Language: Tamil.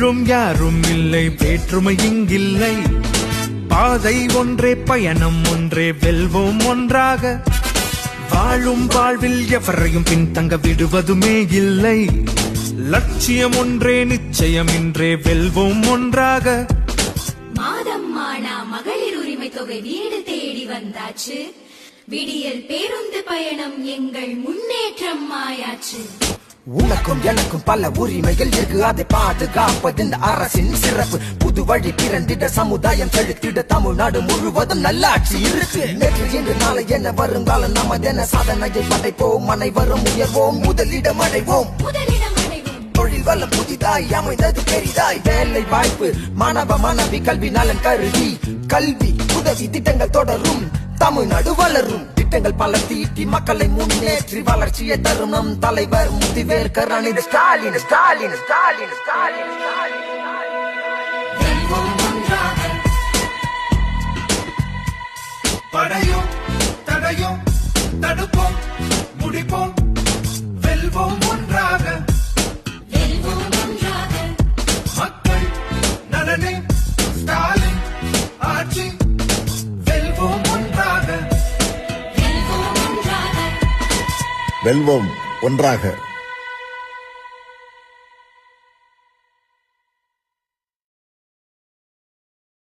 வீழும் யாரும் இல்லை, வேற்றுமை இங்கில்லை. பாதை ஒன்றே, பயணம் ஒன்றே, வெல்வோம் ஒன்றாக. வாழும் வாழ்வில் எவரையும் பின்தங்க விடுவதுமே இல்லை. லட்சியம் ஒன்றே, நிச்சயம் இன்றே, வெல்வோம் ஒன்றாக. மாதம் மானா மகளிர் உரிமை தொகை வீடு தேடி வந்தாச்சு. விடியல் பேருந்து பயணம் எங்கள் முன்னேற்றம் ஆயாச்சு. உனக்கும் எனக்கும் பல உரிமைகள் இருக்கு, அதை பாதுகாப்பது இந்த அரசின் சிறப்பு. புது வழி பிறந்திட, சமுதாயம் செழித்திட, தமிழ்நாடு முழுவதும் நல்லாட்சி இருக்கு. நேற்று இன்று நாளை என வருங்காலம் நமதென சாதனையை படைப்போம், அனைவரும் உயர்வோம், முதலிடம் அடைவோம். தொழில் வளம் புதிதாய் அமைந்தது பெரிதாய், வேலை வாய்ப்பு மாணவ மாணவி கல்வி நலன் கருதி, கல்வி உதவி திட்டங்கள் தொடரும், தமிழ்நாடு வளரும். திட்டங்கள் பல தீட்டி மக்களை முன்னேற்றி வளர்ச்சியை தரும் நம் தலைவர் முதிவேல் கருணாநிதி ஸ்டாலின் ஸ்டாலின் ஸ்டாலின் ஸ்டாலின் படையும் தடையும் தடுப்போம், முடிப்போம், வெல்வோம் ஒன்றாக. மக்கள் நலனே ஸ்டாலின் ஆட்சி, வெல்வோம் ஒன்றாக. வெல்வோம் ஒன்றாக.